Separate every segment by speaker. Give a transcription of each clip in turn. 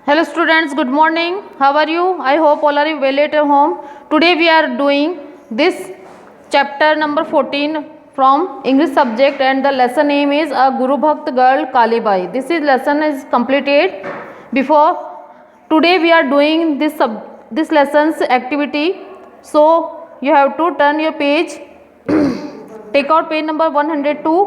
Speaker 1: Hello students, good morning. How are you? I hope all are you well at your home. Today we are doing this chapter number 14 from English subject and the lesson name is A Guru Bhakt Girl Kalibai. This is lesson is completed before. Today we are doing this lesson's activity. So you have to turn your page. Take out page number 102.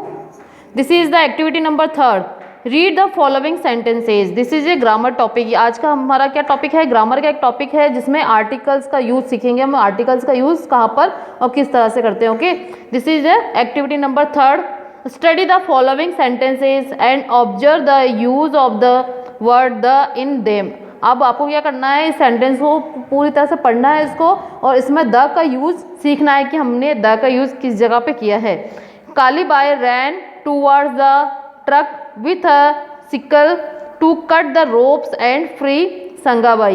Speaker 1: This is the activity number 3. Read the following sentences. This is A grammar topic. आज का हमारा क्या topic है? Grammar का एक topic है जिसमें articles का यूज सीखेंगे हम. आर्टिकल्स का यूज कहाँ पर और किस तरह से करते हैं. Okay, this is activity number 3. Study the following sentences and observe the use of the word the in them. अब आपको क्या करना है, इस सेंटेंस को पूरी तरह से पढ़ना है इसको, और इसमें द का यूज सीखना है कि हमने द का यूज किस जगह पे किया है. कालीबाई रैन towards the truck with a sickle to cut the ropes and free Sangabai.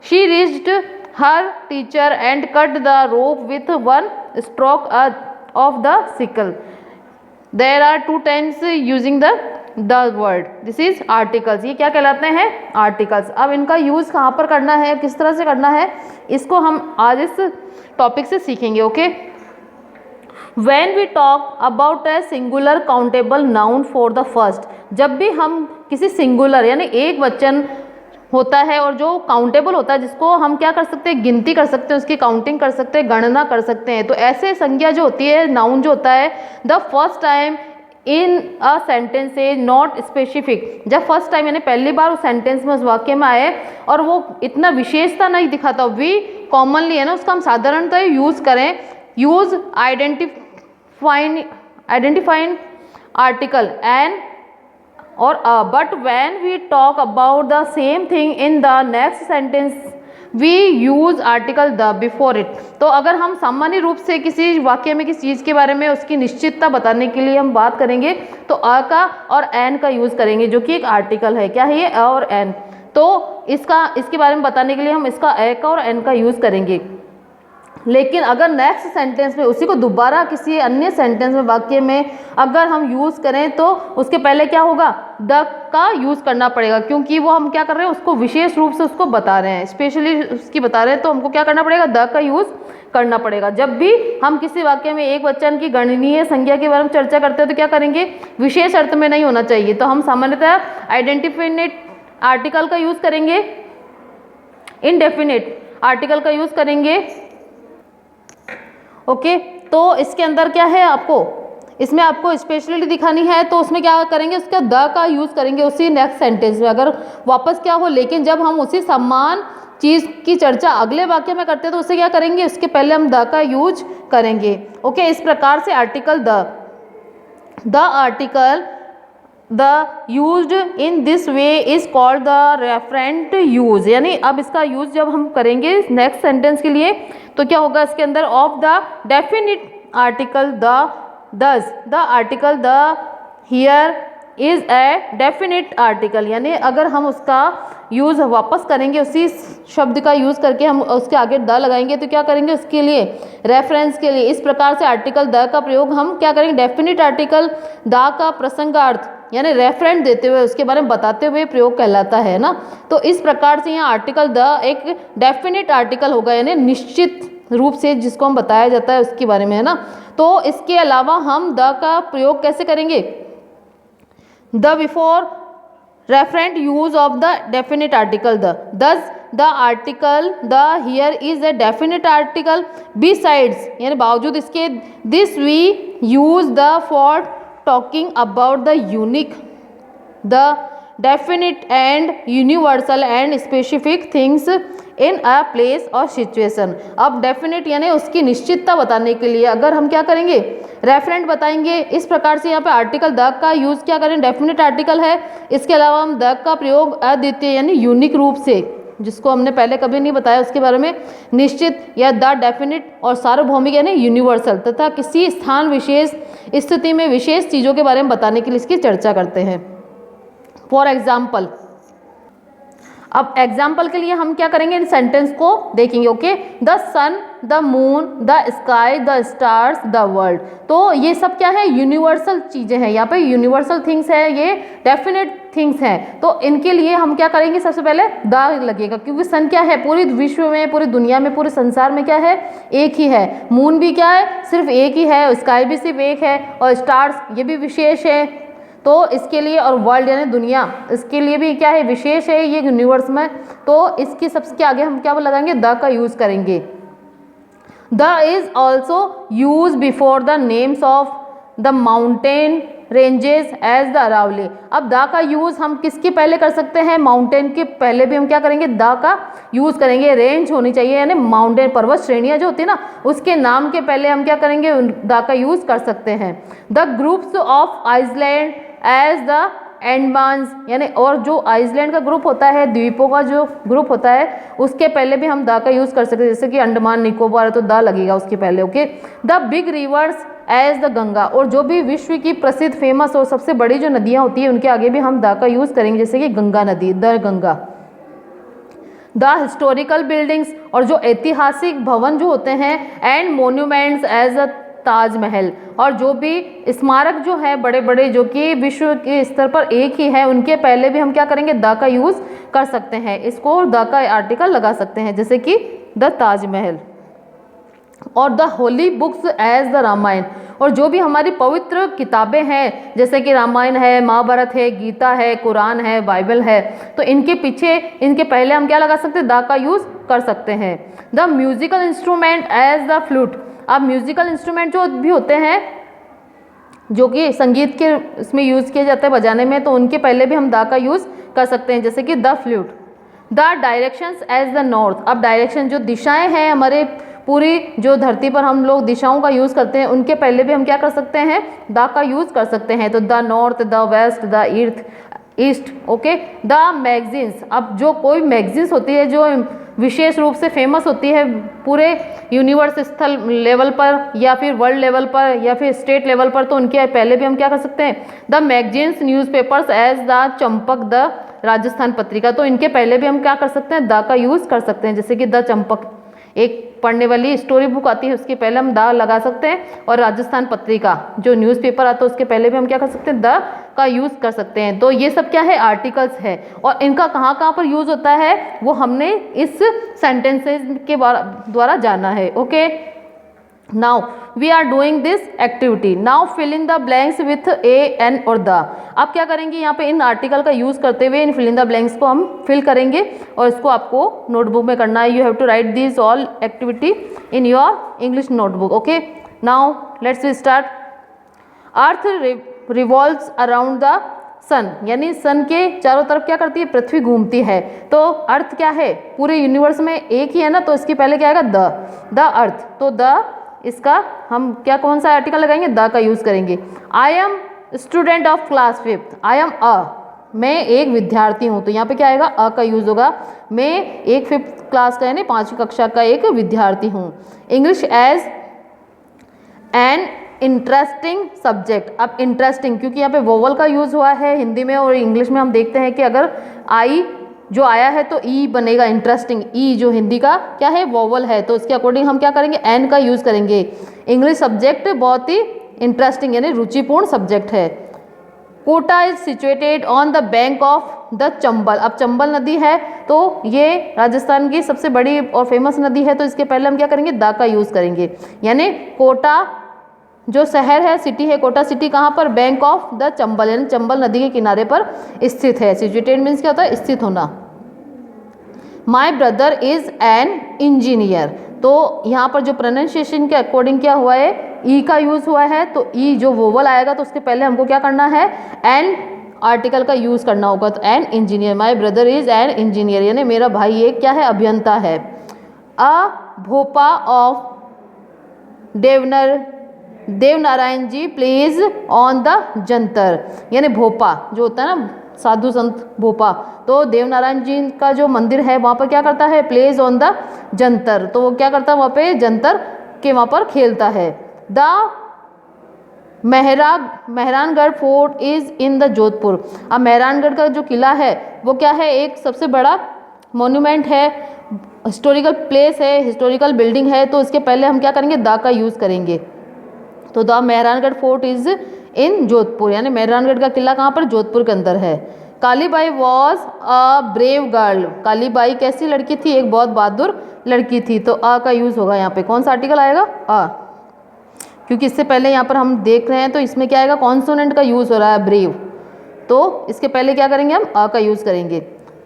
Speaker 1: She reached her teacher and cut the rope with one stroke of the sickle. There are 2 times using the word. This is articles. ये क्या कहलाते हैं? Articles. अब इनका use कहाँ पर करना है, किस तरह से करना है, इसको हम आज इस टॉपिक से सीखेंगे. Okay. When we talk about a singular countable noun for the first, जब भी हम किसी सिंगुलर यानी एक वचन होता है और जो काउंटेबल होता है, जिसको हम क्या कर सकते हैं, गिनती कर सकते हैं, उसकी काउंटिंग कर सकते हैं, गणना कर सकते हैं, तो ऐसे संज्ञा जो होती है, नाउन जो होता है, the first time in a sentence is not specific. जब फर्स्ट टाइम यानी पहली बार उस सेंटेंस में, उस वाक्य में आए और वो इतना विशेषता नहीं दिखाता, वी कॉमनली है ना, उसका हम साधारणतः यूज करें. Use identifying article and or but when we talk about the same thing in the next sentence we use article the before it. तो अगर हम सामान्य रूप से किसी वाक्य में किसी चीज़ के बारे में उसकी निश्चितता बताने के लिए हम बात करेंगे तो अ का और एन का यूज़ करेंगे, जो कि एक आर्टिकल है. क्या है ये? अ और एन. तो इसके बारे में बताने के लिए हम इसका ए का और एन का यूज़ करेंगे. लेकिन अगर नेक्स्ट सेंटेंस में उसी को दोबारा किसी अन्य सेंटेंस में, वाक्य में अगर हम यूज़ करें तो उसके पहले क्या होगा? द का यूज़ करना पड़ेगा, क्योंकि वो हम क्या कर रहे हैं, उसको विशेष रूप से उसको बता रहे हैं, स्पेशली उसकी बता रहे हैं, तो हमको क्या करना पड़ेगा? द का यूज़ करना पड़ेगा. जब भी हम किसी वाक्य में एक वचन की गणनीय संज्ञा के बारे में चर्चा करते हैं तो क्या करेंगे? विशेष अर्थ में नहीं होना चाहिए, तो हम सामान्यतः आइडेंटिफाइनेट आर्टिकल का यूज़ करेंगे, इनडेफिनेट आर्टिकल का यूज़ करेंगे. ओके. तो इसके अंदर क्या है, आपको इसमें आपको स्पेशलिटी दिखानी है, तो उसमें क्या करेंगे? उसका द का यूज़ करेंगे उसी नेक्स्ट सेंटेंस में, अगर वापस क्या हो. लेकिन जब हम उसी समान चीज़ की चर्चा अगले वाक्य में करते हैं तो उससे क्या करेंगे? उसके पहले हम द का यूज करेंगे. ओके. इस प्रकार से article the article the used in this way is called the referent use. यानी अब इसका यूज जब हम करेंगे नेक्स्ट सेंटेंस के लिए तो क्या होगा? इसके अंदर ऑफ द डेफिनिट आर्टिकल दस. The article the here is a definite article. यानी अगर हम उसका यूज़ वापस करेंगे, उसी शब्द का यूज़ करके हम उसके आगे द लगाएंगे तो क्या करेंगे? उसके लिए रेफरेंस के लिए. इस प्रकार से आर्टिकल द का प्रयोग हम क्या करेंगे? डेफिनिट आर्टिकल द का प्रसंगार्थ यानी रेफरेंस देते हुए, उसके बारे में बताते हुए प्रयोग कहलाता है ना. तो इस प्रकार से यहाँ आर्टिकल द एक डेफिनिट आर्टिकल होगा, यानी निश्चित रूप से जिसको हम बताया जाता है उसके बारे में, है ना. तो इसके अलावा हम द का प्रयोग कैसे करेंगे? The before referent use of the definite article the. Thus the article the here is a definite article besides यानी बावजूद इसके. This we use the for talking about the unique, the definite and universal and specific things in a place or situation. अब definite यानी उसकी निश्चितता बताने के लिए अगर हम क्या करेंगे? रेफरेंट बताएंगे. इस प्रकार से यहाँ पे आर्टिकल द का यूज़ क्या करें? डेफिनेट आर्टिकल है. इसके अलावा हम द का प्रयोग अद्वितीय यानी यूनिक रूप से, जिसको हमने पहले कभी नहीं बताया उसके बारे में, निश्चित या द डेफिनिट, और सार्वभौमिक यानी यूनिवर्सल, तथा किसी स्थान विशेष स्थिति में विशेष चीज़ों के बारे में बताने के लिए इसकी चर्चा करते हैं. फॉर एग्जाम्पल, अब एग्जाम्पल के लिए हम क्या करेंगे, इन सेंटेंस को देखेंगे। Okay, the sun, the moon, the sky, the stars, the world. तो ये सब क्या है, यूनिवर्सल चीजें हैं, यहाँ पे यूनिवर्सल थिंग्स है, ये डेफिनेट थिंग्स हैं। तो इनके लिए हम क्या करेंगे, सबसे पहले द लगेगा, क्योंकि सन क्या है, पूरी विश्व में, पूरी दुनिया में, पूरे संसार में क्या है, एक ही है। मून भी क्या है, सिर्फ एक ही है, स्काई भी सिर्फ एक है, और स्टार्स ये भी विशेष है। तो इसके लिए, और वर्ल्ड यानी दुनिया, इसके लिए भी क्या है, विशेष है ये यूनिवर्स में। तो इसके सबसे आगे हम क्या लगाएंगे, द का यूज करेंगे। The is also use before the names of the mountain ranges as the Aravalli. अब द का यूज हम किसके पहले कर सकते हैं, माउंटेन के पहले भी हम क्या करेंगे, द का यूज करेंगे। रेंज होनी चाहिए, यानी माउंटेन, पर्वत श्रेणियां जो होती है ना, उसके नाम के पहले हम क्या करेंगे, द का यूज कर सकते हैं। The groups of island as the Andamans, यानी और जो आइसलैंड का ग्रुप होता है, द्वीपों का जो ग्रुप होता है, उसके पहले भी हम द का यूज कर सकते हैं। जैसे कि अंडमान निकोबार है तो द लगेगा उसके पहले। Okay, the big rivers as the Ganga, और जो भी विश्व की प्रसिद्ध, फेमस और सबसे बड़ी जो नदियां होती है, उनके आगे भी हम द का यूज करेंगे, जैसे कि गंगा नदी, the Ganga. The historical buildings, और जो ऐतिहासिक भवन जो होते हैं, and monuments as a Taj Mahal, और जो भी स्मारक जो है बड़े बड़े, जो कि विश्व के स्तर पर एक ही है, उनके पहले भी हम क्या करेंगे, द का यूज कर सकते हैं। इसको द का आर्टिकल लगा सकते हैं, जैसे कि द ताजमहल। और the holy books as the Ramayana, और जो भी हमारी पवित्र किताबें हैं, जैसे कि रामायण है, महाभारत है, गीता है, कुरान है, बाइबल है, तो इनके पीछे, इनके पहले हम क्या लगा सकते हैं, द का यूज कर सकते हैं। The musical instrument as the flute. अब म्यूजिकल इंस्ट्रूमेंट जो भी होते हैं, जो कि संगीत के इसमें यूज किए जाते हैं बजाने में, तो उनके पहले भी हम द का यूज कर सकते हैं, जैसे कि the flute. The directions as the north. अब डायरेक्शन, जो दिशाएं हैं हमारे पूरी जो धरती पर हम लोग दिशाओं का यूज करते हैं, उनके पहले भी हम क्या कर सकते हैं, द का यूज कर सकते हैं। तो the north, the west, the east. Okay, the magazines. अब जो कोई मैगजीन्स होती है जो विशेष रूप से फेमस होती है पूरे यूनिवर्स स्थल लेवल पर, या फिर वर्ल्ड लेवल पर, या फिर स्टेट लेवल पर, तो उनके पहले भी हम क्या कर सकते हैं, the magazines newspapers as the Champak, the Rajasthan Patrika. तो इनके पहले भी हम क्या कर सकते हैं, द का यूज कर सकते हैं, जैसे कि द चंपक, एक पढ़ने वाली स्टोरी बुक आती है, उसके पहले हम द लगा सकते हैं। और राजस्थान पत्रिका जो न्यूज़पेपर आता है, उसके पहले भी हम क्या कर सकते हैं, द का यूज कर सकते हैं। तो ये सब क्या है, आर्टिकल्स है, और इनका कहाँ कहाँ पर यूज होता है वो हमने इस सेंटेंसेस के द्वारा जाना है। Okay, now we are doing this activity. Now fill in the blanks with a, an और द। आप क्या करेंगे, यहाँ पे इन आर्टिकल का यूज करते हुए इन फिल इन द ब्लैंक्स को हम फिल करेंगे, और इसको आपको नोटबुक में करना है। You have to write this all activity in your English notebook. Okay, now let's we start. Earth revolves around the sun, यानी सन के चारों तरफ क्या करती है, पृथ्वी घूमती है। तो अर्थ क्या है, पूरे यूनिवर्स में एक ही है ना, तो इसके पहले क्या आएगा, द अर्थ। तो द, इसका हम क्या, कौन सा आर्टिकल लगाएंगे, द का यूज करेंगे। I am student of class 5। I am मैं एक विद्यार्थी हूँ, तो यहाँ पे क्या आएगा, अ का यूज होगा। मैं एक 5th क्लास का, यानी 5वीं कक्षा का एक विद्यार्थी हूँ। English as an interesting subject. अब इंटरेस्टिंग, क्योंकि यहाँ पे वोवल का यूज हुआ है हिंदी में, और इंग्लिश में हम देखते हैं कि अगर आई जो आया है तो ई बनेगा, इंटरेस्टिंग। ई जो हिंदी का क्या है, वोवल है, तो इसके अकॉर्डिंग हम क्या करेंगे, एन का यूज करेंगे। इंग्लिश सब्जेक्ट बहुत ही इंटरेस्टिंग, यानी रुचिपूर्ण सब्जेक्ट है। Kota is situated on the bank of the Chambal. अब चंबल नदी है, तो ये राजस्थान की सबसे बड़ी और फेमस नदी है, तो इसके पहले हम क्या करेंगे, द का यूज करेंगे। यानी कोटा जो शहर है, सिटी है, कोटा सिटी कहाँ पर, बैंक ऑफ द चंबल, यानी चंबल नदी के किनारे पर स्थित है। सिचुएटेड मीन्स क्या होता है, स्थित होना। माई ब्रदर इज एन इंजीनियर। तो यहाँ पर जो प्रोनाउंसिएशन के अकॉर्डिंग क्या हुआ है, ई का यूज हुआ है, तो ई जो वोवल आएगा तो उसके पहले हमको क्या करना है, एन आर्टिकल का यूज करना होगा। तो an engineer, my brother is an engineer, यानी मेरा भाई एक क्या है, अभियंता है। A bhopa of Devnarayan ji plays on the jantar, यानी भोपा जो होता है ना, साधु संत भोपा, तो देवनारायण जी का जो मंदिर है वहाँ पर क्या करता है, प्लेज ऑन द जंतर। तो वो क्या करता है, वहाँ पे जंतर के वहाँ पर खेलता है। The Mehrangarh fort is in the Jodhpur. अब मेहरानगढ़ का जो किला है वो क्या है, एक सबसे बड़ा मोन्यूमेंट है, हिस्टोरिकल प्लेस है, हिस्टोरिकल बिल्डिंग है, तो इसके पहले हम क्या करेंगे, द का यूज़ करेंगे। तो the Mehrangarh fort is in Jodhpur, यानी मेहरानगढ़ का किला कहाँ पर, जोधपुर के अंदर है। Kalibai was a brave girl, Kalibai कैसी लड़की थी, एक बहुत बहादुर लड़की थी। तो अ का यूज़ होगा यहाँ पे, कौन सा आर्टिकल आएगा, अ, क्योंकि इससे पहले यहाँ पर हम देख रहे हैं तो इसमें क्या आएगा, कॉन्सोनेंट का यूज़ हो रहा है ब्रेव, तो इसके पहले क्या करेंगे, हम अ का यूज़ करेंगे।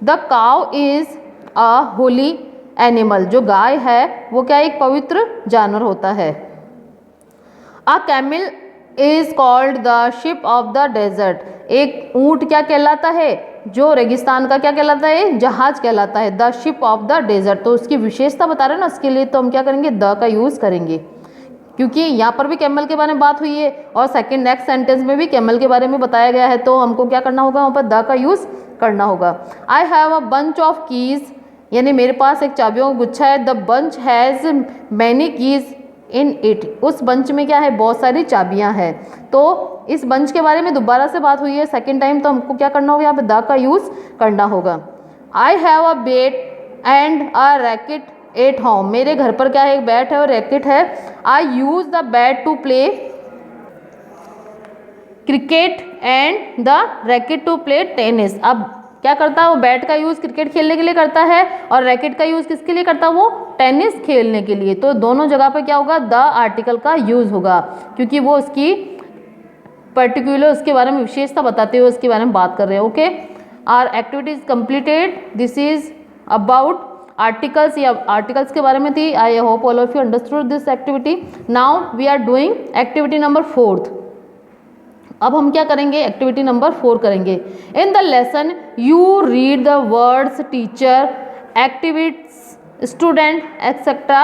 Speaker 1: The cow is a Holi animal, जो गाय है वो क्या एक पवित्र जानवर होता है। A camel is called the ship of the desert, एक ऊंट क्या कहलाता है, जो रेगिस्तान का क्या कहलाता है, जहाज कहलाता है, the ship of the desert. तो उसकी विशेषता बता रहे हैं ना, उसके लिए तो हम क्या करेंगे, द का यूज़ करेंगे, क्योंकि यहाँ पर भी कैमल के बारे में बात हुई है और सेकंड नेक्स्ट सेंटेंस में भी कैमल के बारे में बताया गया है, तो हमको क्या करना होगा, वहाँ पर द का यूज़ करना होगा। I have a bunch of keys, यानी मेरे पास एक चाबियों का गुच्छा है। The bunch has many keys in it, उस बंच में क्या है, बहुत सारी चाबियां हैं। तो इस बंच के बारे में दोबारा से बात हुई है सेकंड टाइम, तो हमको क्या करना होगा, यहाँ पे द का यूज़ करना होगा। I have a bat and a racket at home, मेरे घर पर क्या है, एक बैट है और रैकेट है। I use the bat to play cricket and the racket to play tennis. अब क्या करता है, वो बैट का यूज़ क्रिकेट खेलने के लिए करता है और रैकेट का यूज़ किसके लिए करता है, वो टेनिस खेलने के लिए। तो दोनों जगह पे क्या होगा, द आर्टिकल का यूज़ होगा, क्योंकि वो उसकी पर्टिकुलर उसके बारे में विशेषता बताते हुए उसके बारे में बात कर रहे हैं। Okay, our activity is completed, this is about articles, या आर्टिकल्स के बारे में थी। I hope all of you understood this activity. Now we are doing activity number 4। अब हम क्या करेंगे, एक्टिविटी नंबर 4 करेंगे। In the lesson you read the words teacher, activities, student etcetera,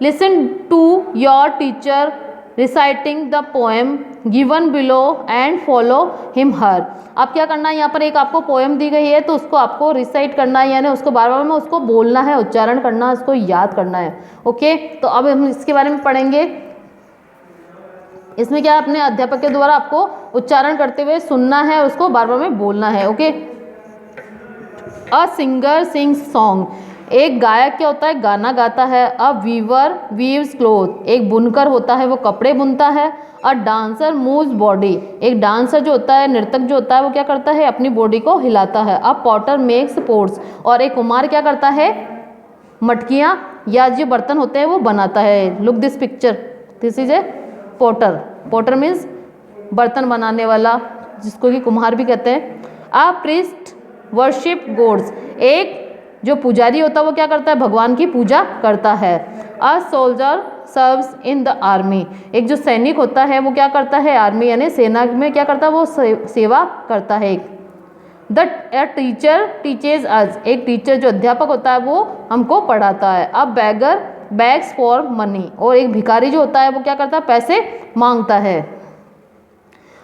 Speaker 1: listen to your teacher reciting the poem given below and follow him her. अब क्या करना है, यहाँ पर एक आपको पोएम दी गई है तो उसको आपको रिसाइट करना है, यानी उसको बार बार में उसको बोलना है, उच्चारण करना है, उसको याद करना है। ओके, तो अब हम इसके बारे में पढ़ेंगे। इसमें क्या अपने अध्यापक के द्वारा आपको उच्चारण करते हुए सुनना है, उसको बार बार में बोलना है। Okay, a singer sings song, एक गायक क्या होता है, गाना गाता है। अ वीवर वीव्स क्लोथ, एक बुनकर होता है वो कपड़े बुनता है। अ डांसर मूव्स बॉडी, एक डांसर जो होता है, नर्तक जो होता है वो क्या करता है, अपनी बॉडी को हिलाता है। अ पॉटर मेक्स पोट्स, और एक कुम्हार क्या करता है, मटकियाँ या जो बर्तन होते हैं वो बनाता है। Look this picture, this is a potter, potter means बर्तन बनाने वाला, जिसको कि कुम्हार भी कहते हैं। अ प्रीस्ट वर्शिप गॉड्स, एक जो पुजारी होता है वो क्या करता है, भगवान की पूजा करता है। A soldier serves in the army, एक जो सैनिक होता है वो क्या करता है, आर्मी यानी सेना में क्या करता है, वो सेवा करता है। द टीचर टीचेज अस, एक टीचर जो अध्यापक होता है वो हमको पढ़ाता है। अब बैगर बैग्स फॉर मनी, और एक भिखारी जो होता है वो क्या करता है, पैसे मांगता है।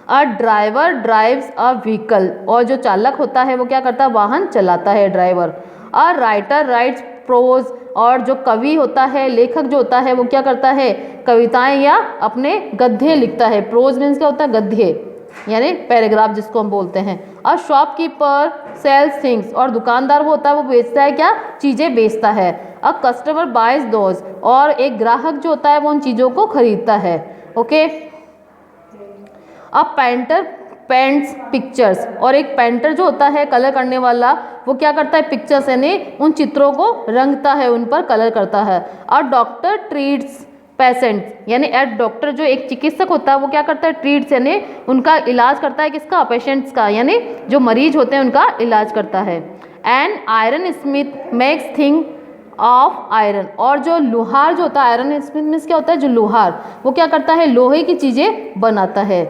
Speaker 1: A driver drives a vehicle, और जो चालक होता है वो क्या करता है, वाहन चलाता है, driver. A writer writes prose, और जो कवि होता है, लेखक जो होता है वो क्या करता है, कविताएं या अपने गद्य लिखता है। प्रोज मीन्स क्या होता है, गद्य यानी पैराग्राफ जिसको हम बोलते हैं। अ शॉपकीपर सेल्स थिंग्स, और दुकानदार वो होता है वो बेचता है, क्या चीज़ें बेचता है। अ कस्टमर बाइज दोज, और एक ग्राहक जो होता है वो उन चीज़ों को खरीदता है। Okay, a painter paints pictures, और एक पेंटर जो होता है कलर करने वाला वो क्या करता है, पिक्चर्स यानी उन चित्रों को रंगता है, उन पर कलर करता है। अ डॉक्टर ट्रीट्स पेशेंट्स, यानी डॉक्टर जो एक चिकित्सक होता है वो क्या करता है, ट्रीट्स यानी उनका इलाज करता है, किसका, पेशेंट्स का, यानी जो मरीज होते हैं उनका इलाज करता है। And iron Smith makes thing of iron, और जो लोहार जो होता है, आयरन स्मिथ मीन्स क्या होता है, जो लोहार वो क्या करता है, लोहे की चीज़ें बनाता है।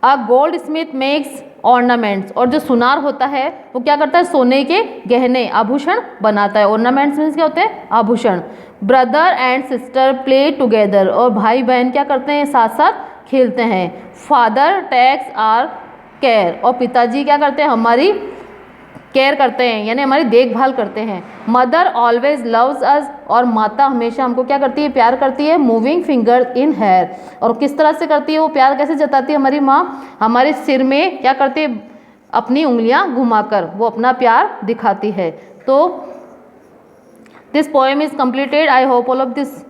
Speaker 1: A gold Smith makes ornaments, और जो सुनार होता है वो क्या करता है, सोने के गहने आभूषण बनाता है। ऑर्नामेंट्स मीन्स क्या होते हैं, आभूषण। Brother and sister play together, और भाई बहन क्या करते हैं, साथ साथ खेलते हैं। फादर टेक्स आर केयर, और पिताजी क्या करते हैं, हमारी केयर करते हैं यानी हमारी देखभाल करते हैं। मदर ऑलवेज लव्स अस, और माता हमेशा हमको क्या करती है, प्यार करती है। मूविंग फिंगर इन हेयर, और किस तरह से करती है वो प्यार, कैसे जताती है हमारी माँ, हमारे सिर में क्या करती है, अपनी उंगलियां घुमाकर वो अपना प्यार दिखाती है। तो this poem is completed. I hope all of this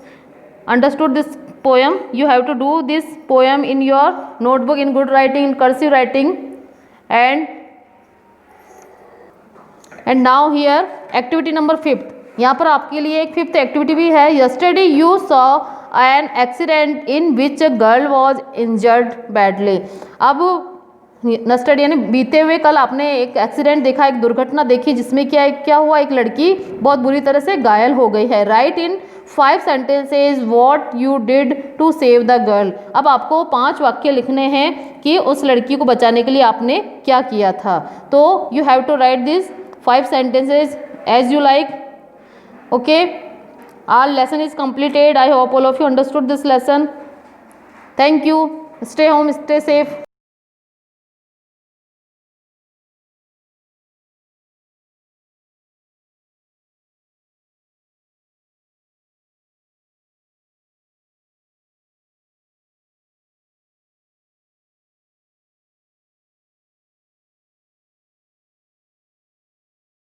Speaker 1: understood this poem. You have to do this poem in your notebook in good writing, in cursive writing. And now here activity number 5th. यहाँ पर आपके लिए एक 5th activity भी है. Yesterday you saw an accident in which a girl was injured badly. अब yesterday यानी बीते हुए कल आपने एक एक्सीडेंट देखा, एक दुर्घटना देखी जिसमें क्या हुआ, एक लड़की बहुत बुरी तरह से घायल हो गई है. Right in 5 sentences what you did to save the girl. अब आपको 5 वाक्य लिखने हैं कि उस लड़की को बचाने के लिए आपने क्या किया था. तो you have to write this 5 sentences as you like. Okay, our lesson is completed. I hope all of you understood this lesson. Thank you. Stay home, stay safe.